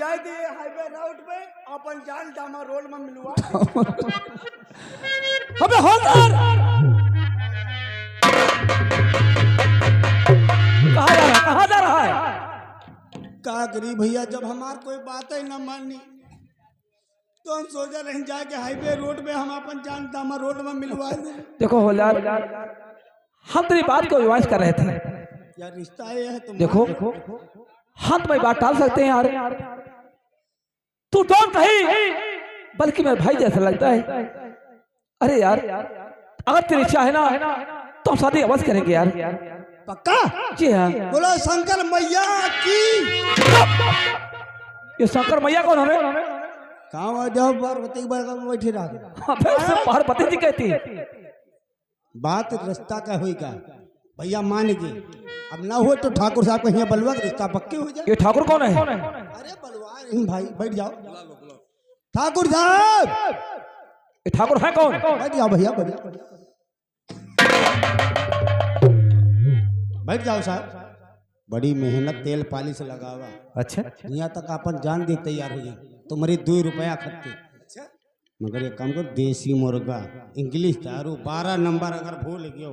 जाए थे highway road पे अपन जान डामा रोड में मिलवा। अबे हवलदार कहाँ जा रहा है? का करी भैया, जब हमार कोई बात ही न मानी तो हम सोचा रह जाए कि हाईवे रोड में हम अपन जान डामा रोड में मिलवा दे। देखो हवलदार, हम तेरी बात को विवाद कर रहे थे यार, रिश्ता है तुम। देखो हम तुम्हारी बात टाल सकते हैं यार, तू डोंट कही बल्कि मेरा भाई जैसा लगता है। अरे यार अगर तेरी इच्छा है ना तो हम शादी अवश्य करेंगे यार। पक्का? जी हाँ। बोलो शंकर मैया की। ये शंकर मैया कौन हमें? कहाँ जाओ पार्वती बैठी रहा। पार्वती जी कहती बात रिश्ता का होगा भैया, मान गए। अब ना हो तो ठाकुर साहब का यहाँ बलवा का रिश्ता पक्के हो जाए। ये ठाकुर कौन है? अरे बलवा भाई, बैठ जाओ। ठाकुर साहब, ये ठाकुर है कौन? बैठ जाओ भैया, बैठ जाओ साहब। बड़ी मेहनत तेल पाली से लगा हुआ। अच्छा, यहाँ तक अपन जान दे तैयार हो जाए तुम्हारी 2 रुपया खर्चे। मगर एक काम करो, देसी मुर्गा इंग्लिश दारू 12 नंबर अगर भूल गयो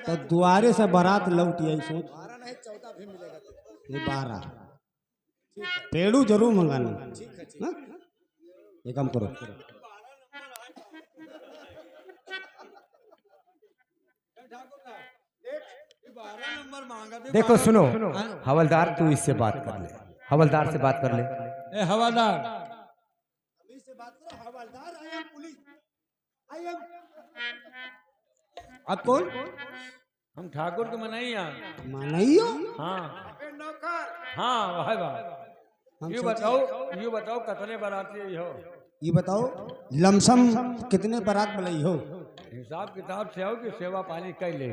तो द्वारे से बारात लौट आई। सोच 12 पेड़ू जरूर मंगाना। एक काम करो, देखो सुनो हवलदार, तू इससे बात कर ले, हवलदार से बात कर ले। ए हवलदार, आप कौन? हम ठाकुर के मनैया। मानइयो? हाँ हाँ भाई भाई, यू बताओ कितने बाराती हो? ये बताओ लमसम कितने बारात बुलाई हो? हिसाब किताब से आओ कि सेवा पानी कर ले।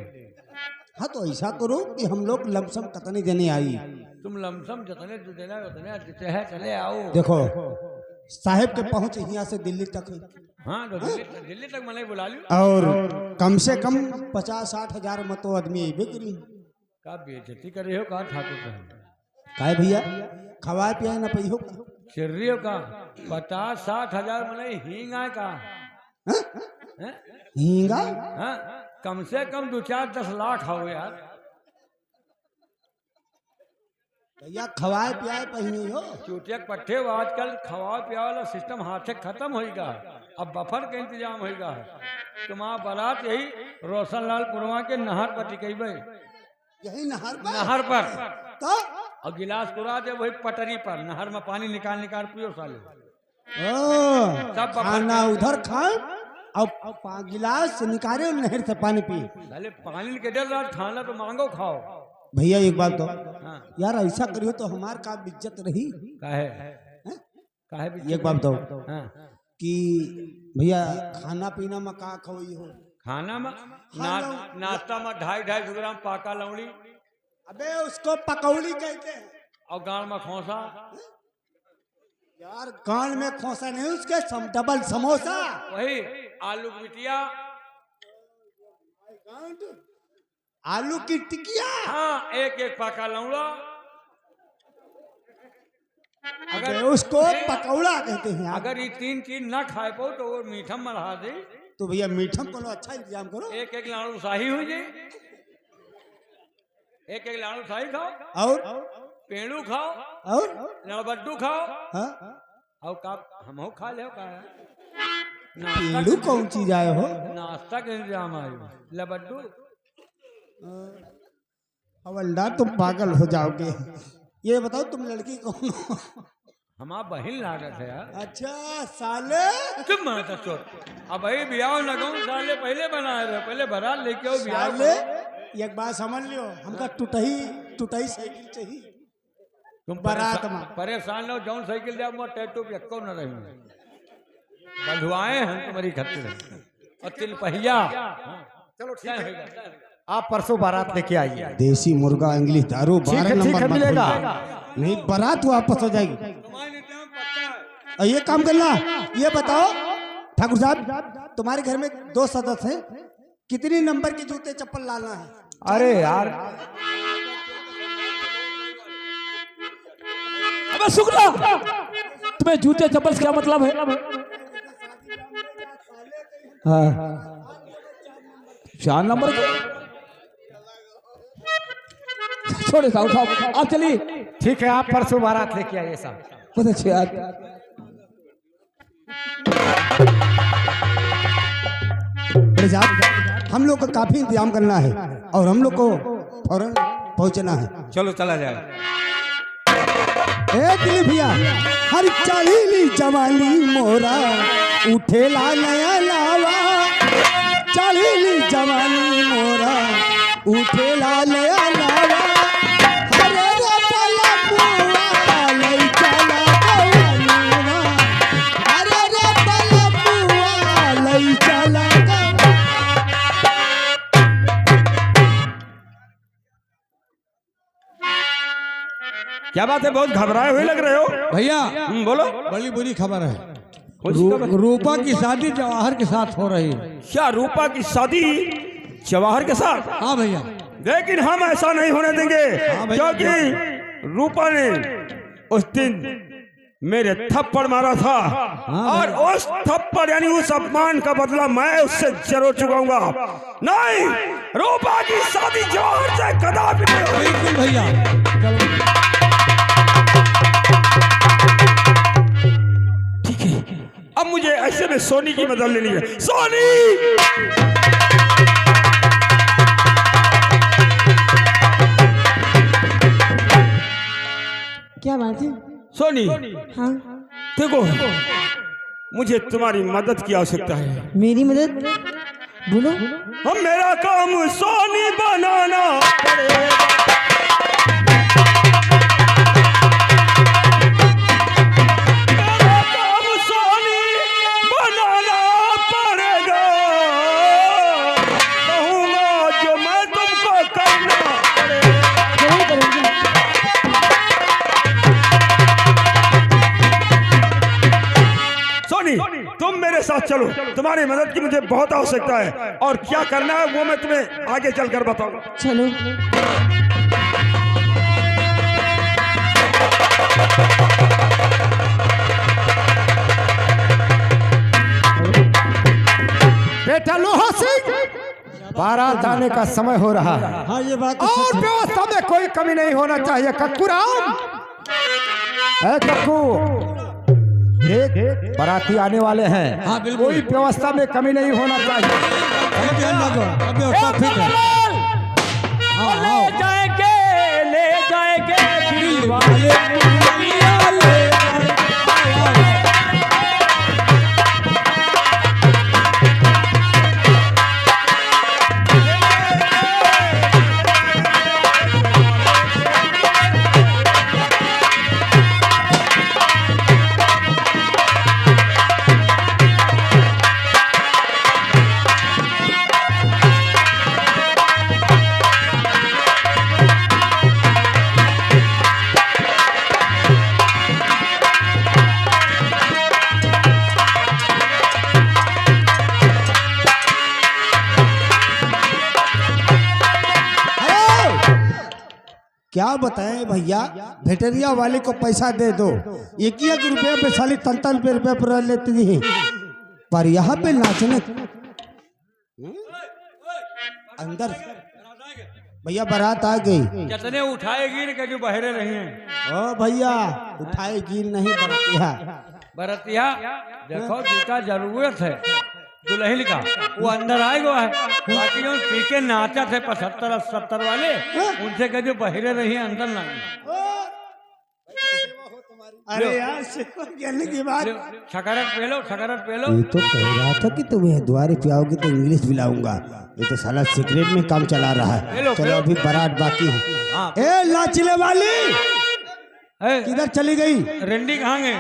हाँ तो ऐसा करो कि हम लोग लमसम कितने देने आई। तुम लमसम जितने तू देना उतने है, चले आओ। देखो साहेब के पहुंच यहाँ से दिल्ली तक है। हाँ तो दिल्ली तक मैंने बुला लियो। और कम से कम 50-60 हजार मतो आदमी अबे करी। का बेइज्जती कर रहे हो? कहा ठाकुर का काय भैया, खवाए पियाए ना पई हो? चिर्री हो का 50-60 हजार मैंने हींगा का हींगा? हाँ, कम से कम 2-4-10 लाख हो यार। भैया खवाए पियाए पहिए हो? चूटिया पट्टे हो, आजकल खवा पिया वाला सिस्टम हाथ से खत्म होगा। अब बफर का इंतजाम होगा। तुम्हारा बारात यही रोशनलाल पुरवा के नहर पर टिकेबे। यही नहर पर तो? और गिलास पुरा दे वही पटरी पर, नहर में पानी निकाल पियो साले। सब खाना उधर खाओ और गिलास से निकाले और नहर से पानी पिए। साले पानी के डर रात खाना तो मांगो खाओ। भैया एक बात तो हाँ। यार, ऐसा करियो तो हमार का इज्जत रही। काहे एक बात तो हाँ। कि भैया खाना पीना में का खोई हो? खाना में नाश्ता में 250 ग्राम पाका लौड़ी। अबे उसको पकौड़ी कहते हैं। और गाड़ में खोसा। यार गाल में खोसा नहीं, उसके डबल समोसा। वही आलू की बिटिया, आलू की टिकिया। हाँ, एक पाका लौड़ा। अगर उसको पकौड़ा कहते हैं। अगर ये 3 चीज ना खाए पाओ तो वो मीठम में रहा दे। तो भैया मीठम को अच्छा इंतजाम करो। एक लाड़ू शाही हुई जी, एक लाड़ू शाही खाओ, और पेड़ू खाओ, और लड़बड्डू खाओ। हाँ? और का हम खा ले का पेड़ू कौन चीज आए हो? नाश्ता का इंतजाम आयो, लबड्डू। हवलदार तुम पागल हो जाओगे। ये बताओ तुम लड़की कौन हो? हमारा बहन लागत है यार। अच्छा साले, चुप माता चोर। अब भाई ब्याह लगो साले पहले बनाए रहे, पहले बारात लेके आओ ब्याह। साले एक बात समझ लियो, हमका टूटही साइकिल चाहिए। तुम बारात में परेशान लो, जौन साइकिल जाओ मैं टैटू पियक्को न रही बंधुआए हैं तुम्हारी खत्ते और 3 पहिया। चलो ठीक है, आप परसों बारात लेके आइए। देसी मुर्गा इंग्लिश दारू 12 नंबर मिलेगा। नहीं बारात वापस हो जाएगी। और ये काम करना, ये बताओ ठाकुर साहब, तुम्हारे घर में 2 सदस्य हैं, कितनी नंबर के जूते चप्पल लाना है? अरे यार मैं शुक्ला तुम्हें जूते चप्पल से क्या मतलब है? हाँ 4 नंबर के छोड़े साहब साहब आप चलिए। ठीक है, आप परसों बारात लेके आइए साहब। बहुत अच्छे यार। बड़े साहब हम लोग को काफी इंतजाम करना है और हम लोग को फौरन पहुंचना है। चलो चला जाए। ए दिलीप भैया हर चालीली जवानी मोरा उठेला नया लावा, चालीली जवानी मोरा उठेला नया लावा। हरे रे पला पुआ लई चला गवानीवा, हरे रे पला पुआ लई चला। क्या बात है, बहुत घबराए हुए लग रहे हो भैया। बोलो। बड़ी बुरी खबर है, रूपा की शादी जवाहर के साथ हो रही है। क्या रूपा की शादी जवाहर के साथ? हाँ भैया। लेकिन हम ऐसा नहीं होने देंगे, क्योंकि रूपा ने उस दिन मेरे थप्पड़ मारा था और उस थप्पड़ यानी उस अपमान का बदला मैं उससे जरूर चुकाऊंगा। नहीं, रूपा की शादी जवाहर से कदापि नहीं होगी। बिल्कुल भैया। ठीक है, अब मुझे ऐसे में सोनी की मदद लेनी है। सोनी, क्या बात है? सोनी, हाँ देखो मुझे तुम्हारी मदद की आवश्यकता है। मेरी मदद? बोलो। हम मेरा काम सोनी बनाना पड़ेगा। मेरा काम सोनी बनाना पड़ेगा। कहूँगा जो मैं तुमको करना पड़ेगा। जरूर करूंगी। सोनी, तुम मेरे साथ चलो, तुम्हारी मदद की मुझे बहुत आवश्यकता है और क्या करना है वो मैं तुम्हें आगे चलकर बताऊंगा। चलो। बेटा लोहा सिंह, बारात आने का समय हो रहा है। हाँ ये बात तो और सच है। व्यवस्था में कोई कमी नहीं होना चाहिए। कक्कू राम, ए कक्कू, देख बाराती आने वाले हैं। हाँ, बिल्कुल। कोई व्यवस्था में कमी नहीं होना चाहिए। अभी ध्यान रखो, अब व्यवस्था ठीक है। हाँ, आओ। ले जाएंगे दिल वाले दुनिया ले क्या बताएं भैया, भेटरिया वाले को पैसा दे दो, 1 रुपये पे साली तन रुपये पर लेती है, पर यहाँ पे नाचने अंदर भैया बारात आ गई। कितने उठाएगी न जो बहरे रही हैं। ओ भैया उठाएगी नहीं बरतिया। बरतिया देखो जिसका जरूरत है दुल्हन का वो अंदर आएगा है, बाकी जो पी के नाचा थे 75-70 वाले उनसे कह जो बहरे रही अंदर ना। अरे यार कहने की बात, शकरत पे लो, शकरत पे लो। ये तो कह रहा था कि तुम्हें द्वारे पियाओगे तो इंग्लिश पिलाऊंगा, ये तो साला सीक्रेट में काम चला रहा है। चलो अभी बारात बाकी है। ए लाचिले वाली किधर चली गई? रंडी कहाँ गए?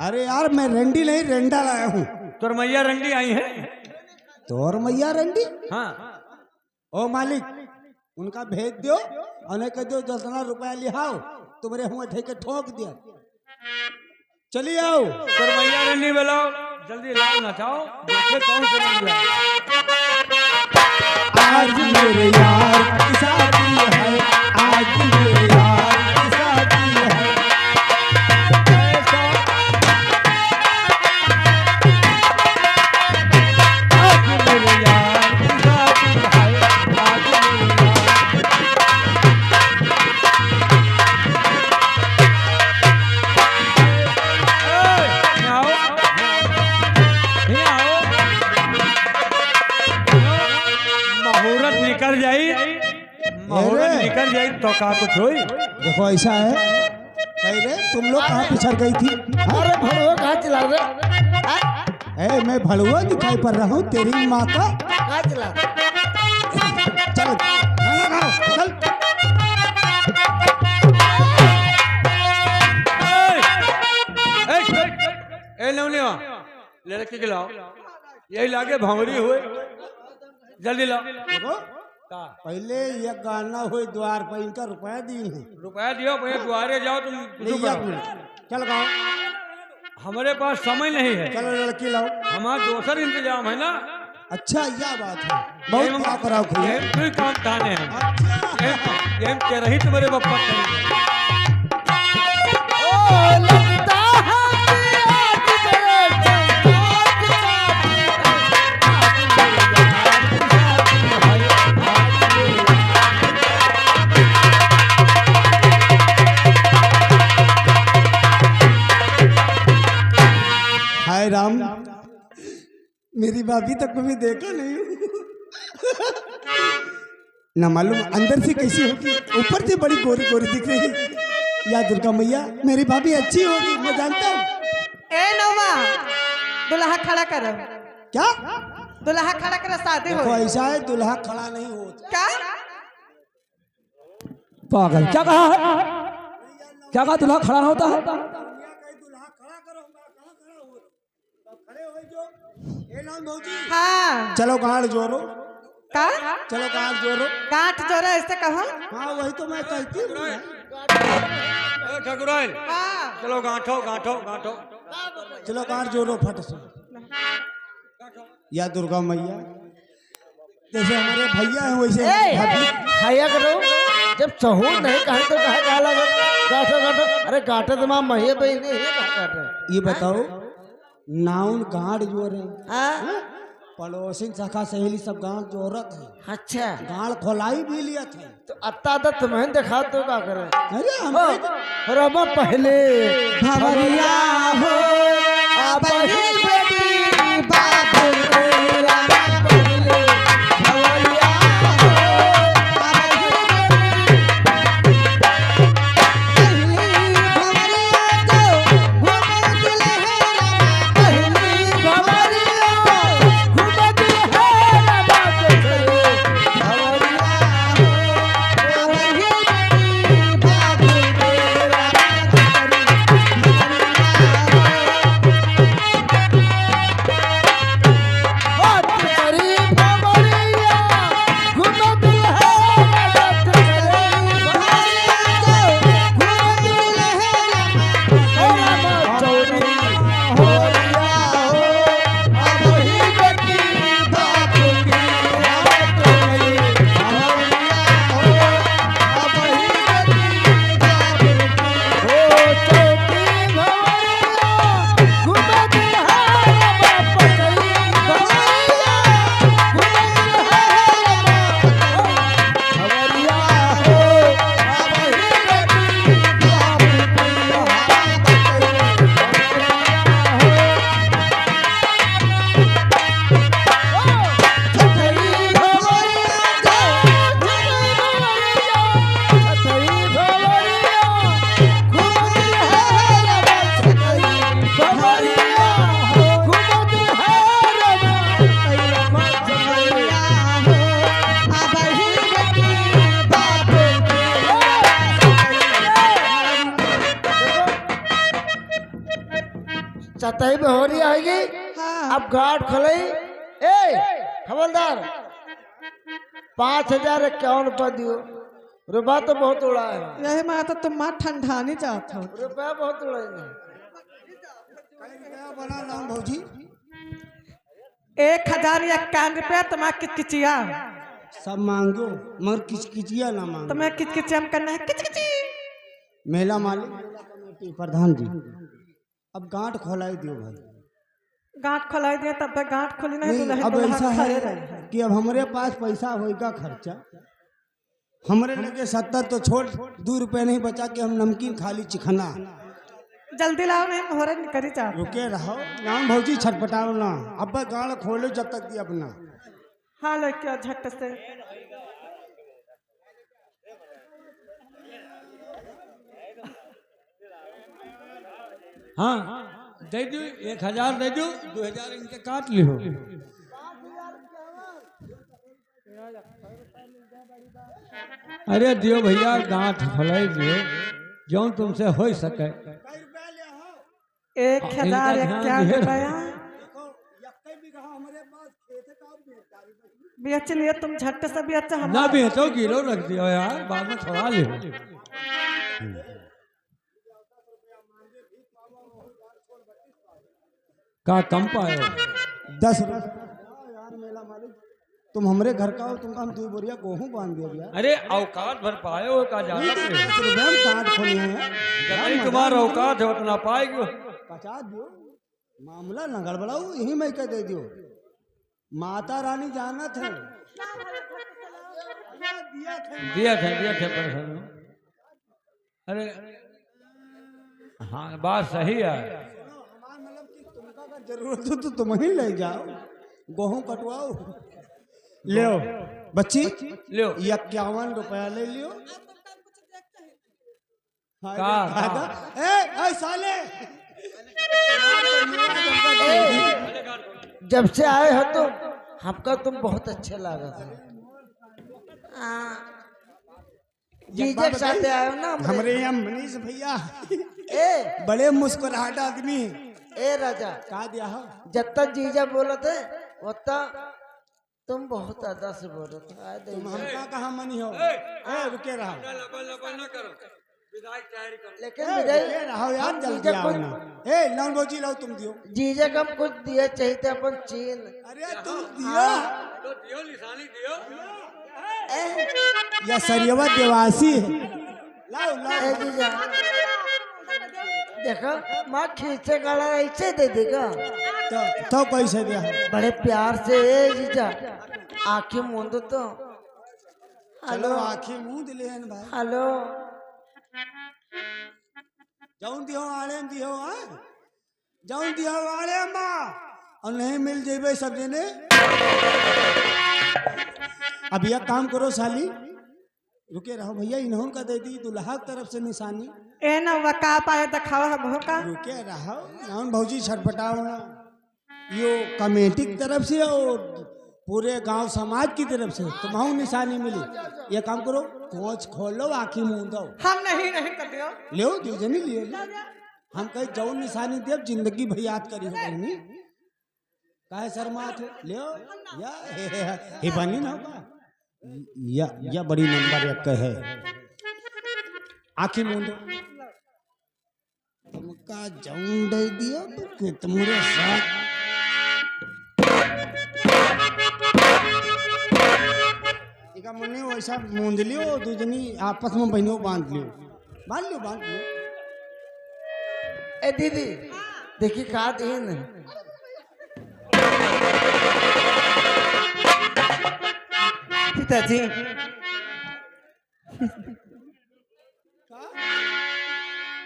अरे यार मैं रंडी नहीं रेंडा लाया हूँ। तोर मैया रंडी आई है। तोर मैया रंडी? हाँ। ओ मालिक उनका भेज दो और कह दो 10 रुपया लिहाओ, तुम्हारे हुआ ठेके ठोक दिया। चलिए आओ। तोर मैया रंडी बुलाओ, जल्दी लाओ नचाओ, देखे कौन से रंडी है। आज मेरे यार की शादी है, आज मेरे यार की शादी है। बताओ कहाँ कुछ हुई? देखो ऐसा है, कह रहे तुम लोग कहाँ पिछड़ गई थी? अरे भड़ुआ कहाँ चला रहे? मैं भड़ुआ दिखाई पड़ रहा हूँ तेरी माँ का। कहाँ चला रहे? चल खाना खाओ, चल। ए नवनिया, लड़के के लाओ, यही लागे भंवरी हुए, जल्दी लाओ। देखो पहले ये गाना हुई द्वार पर, इनका रुपया दी है। रुपया दियो, पहले द्वारे जाओ तुम शुरू नहीं, एक करो। मिनट, चल गाओ। हमारे पास समय नहीं है, चलो लड़की लाओ। हमारा दूसर इंतजाम है ना। अच्छा यह बात है, बहुत क्या कराओ खुले। ये कोई काम ताने हैं, ये तेरा ही तुम्हारे बप्पा करेंगे। हाय राम, मेरी भाभी तक कभी देखा नहीं हूँ। न मालूम अंदर से कैसी होगी, ऊपर से बड़ी गोरी गोरी दिख रही है। या दुर्गा मैया, मेरी भाभी अच्छी होगी, मैं जानता हूँ। ए नौवा, दुल्हा खड़ा करो। क्या दुल्हा खड़ा करो, शादी हो। देखो ऐसा है, दुल्हा खड़ा नहीं होता। क्या पागल, क्या कहा है? क्या कहा? दूल्हा खड़ा होता है? हाँ, चलो गांठ जोड़ो, का चलो गांठ जोड़ो। गांठ जोड़ा ऐसे कहो। हाँ वही तो मैं कहती हूँ। ठाकुराइन, हाँ, चलो गांठो गांठो गांठो। चलो गांठ जोड़ो फट से। या दुर्गा मैया, जैसे हमारे भैया हैं वैसे भाभी। खाया करो, जब सहूर नहीं कहे तो कहे कहा लगा गाठो गाठो। अरे गाठो तो माँ महिया बहनी है, गाठो। ये बताओ, नाउन गांठ जोड़े, हाँ, पड़ोसी सखा सहेली सब गांठ जोड़त है। अच्छा, गांठ खोलाई भी लिया था। तो अत्ता तो तुम्हें दिखा तो क्या करे? अरे हम रमा पहले भवरिया हो, अब ही बेटी बाबू तेरा पहले भवरिया चतई में हो रही आएगी। हाँ। अब गार्ड खोले। ए खबरदार, 5,051 दियो। रुपया तो बहुत उड़ा है, यही मैं तो तुम माँ ठंडा नहीं चाहता हूँ। रुपया बहुत उड़ाएंगे। बना नाम भौजी 1,051 रुपया तुम्हारा किचकिचिया। सब मांगो, मगर किचकिचिया ना मांगो। तुम्हें किचकिचिया में करना है, किचकिची। मेला मालिक, मेला कमेटी प्रधान जी, अब गांठ खोलाई दियो भाई। गांठ खोलाई दिया तब तक गांठ खोली नहीं, नहीं, दुल्हन अब दुल्हा ऐसा खड़े है रहे। कि अब हमारे पास पैसा होएगा खर्चा। हमारे लगे 70 तो छोड़, 2 रुपए नहीं बचा के हम नमकीन खाली चिखना। जल्दी लाओ, नहीं मोहरे निकली चाहते। रुके रहो नाम भौजी, छटपटाओ ना। अब गाड़ खोलो जब तक दी अपना। हाँ लेके झट से। हाँ दे दो 1000 दे दो 2000 इनके काट लियो। अरे दियो भैया गांठ फलाई दियो जो तुमसे हो सके। 1091 रुपया बेच लिए तुम झट से बेच हम ना बेचो गिरो रख दियो यार बाद में छुड़ा लियो। का कम पाए 10 रुपये तुम हमरे घर का हो, तुमको हम 2 बोरिया गेहूं बांध दिया भैया। अरे औकात भर पाए हो का ज्यादा 10 रुपये में काट खोले हैं जब तुम्हारा औकात है उतना पाएगी। 50 दियो मामला न गड़बड़ाओ यही मैं कह दे दियो। माता रानी जानत है दिया थे पर अरे हाँ बात सही है। जरूरत हो तो तुम ही ले जाओ गेहूं कटवाओ। लियो बच्ची लियो 51 रुपया ले लियो। का ए साले जब से आए हो तो हमको तुम बहुत अच्छे लगा था। जीजे के साथ आए हो ना हमारे यहाँ मनीष भैया ए बड़े मुस्कुराहट आदमी। ए राजा का दिया हो जब तक जीजा बोले थे उतना तुम बहुत अदा से बोलो थे। तुम हमका कहा मनी हो। रुके रहो लेकिन रुके रहो यार जल्दी आओ ना। लौन बोची लो तुम दियो। जीजा का कुछ दिया चाहिए थे अपन चीन। अरे तुम दियो या सरियवा देवासी है। लाओ ए जीजा देखो माँ खींचे गाड़ा ऐसे दे देगा तो कैसे दिया बड़े प्यार से। ए जीजा आंखें मूंदो तो। चलो आंखें मूंद ले भाई। हेलो जाऊं दियो आड़े दियो जाऊं दियो आड़े माँ और नहीं मिल जेबे सब जने। अब यह काम करो साली रुके रहो भैया इन्हों का दे दी दुल्हा की तरफ से निशानी। ए ना वका पाए दिखावा हम का रुके रहो नौन भौजी छटपटाओ ना। यो कमेटी की तरफ से और पूरे गांव समाज की तरफ से तुम्हारा निशानी मिली। ये काम करो कोच खोल लो आँखी मुँह दो। हम नहीं कर दियो ले दीजनी लिए हम कहीं जौन निशानी देव जिंदगी भर याद करी हो बहनी काहे शर्मात हो ले या हे बनी ना या बड़ी नंबर 1 है आँखी मुँह दो। तुमका जौन दे दियो तो तुम्हारे साथ मुन्ने वैसा मूंद लियो दूजनी आपस में बहनों बांध लियो। ए दीदी देखी का दिन पिताजी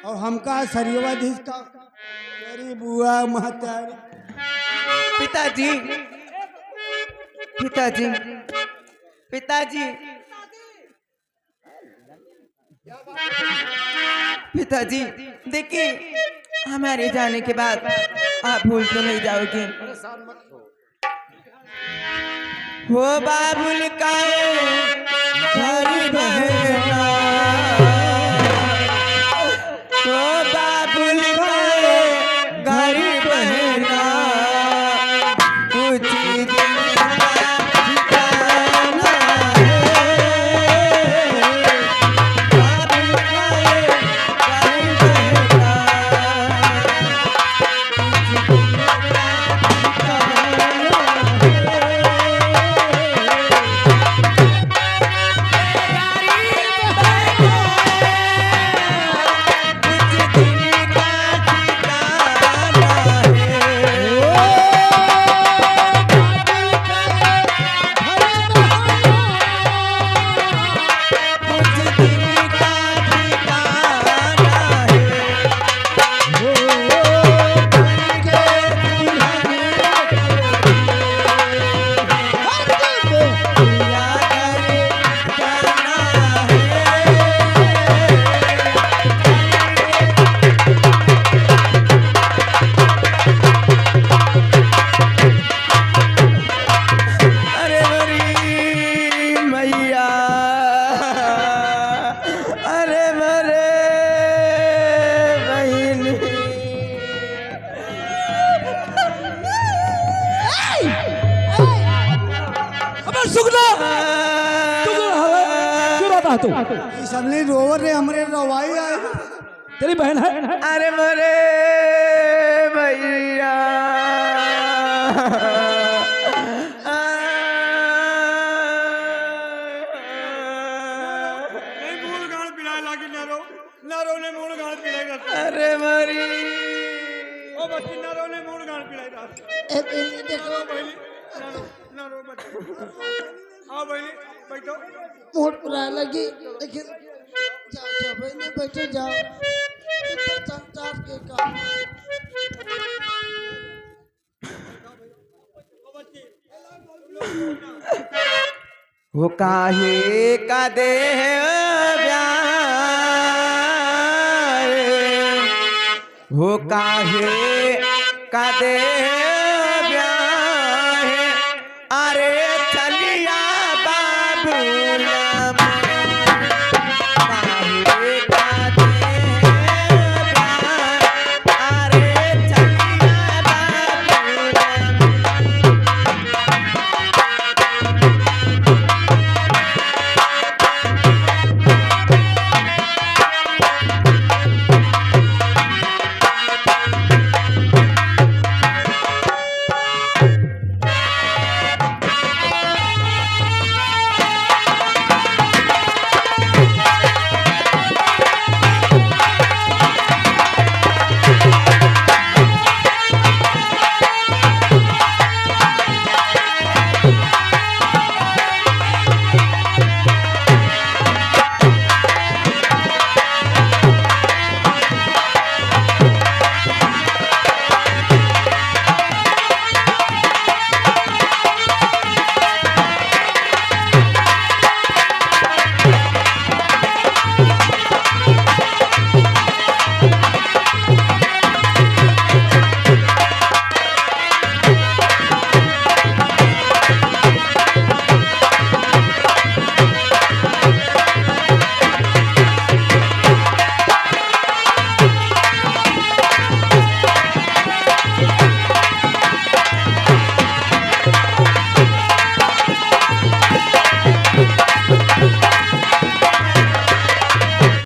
और हमका सरियवाधीश का तेरी बुआ महतारी। पिताजी पिताजी पिताजी पिताजी देखिए हमारे जाने के बाद आप भूल तो नहीं जाओगे। हो बाबुल का घर बहना हो बाबुल का घर बहना कुछ बोलता है तू? सबने रोवर रे हमरे रवाई आए। तेरी बहन है? अरे मरे भैया अरे मरी बहुत बुरा लगी लेकिन जाओ जाओ भाई नहीं बैठो जाओ इतना संसार के काम वो काहे का देह वो काहे का देह अरे चलिया बाबू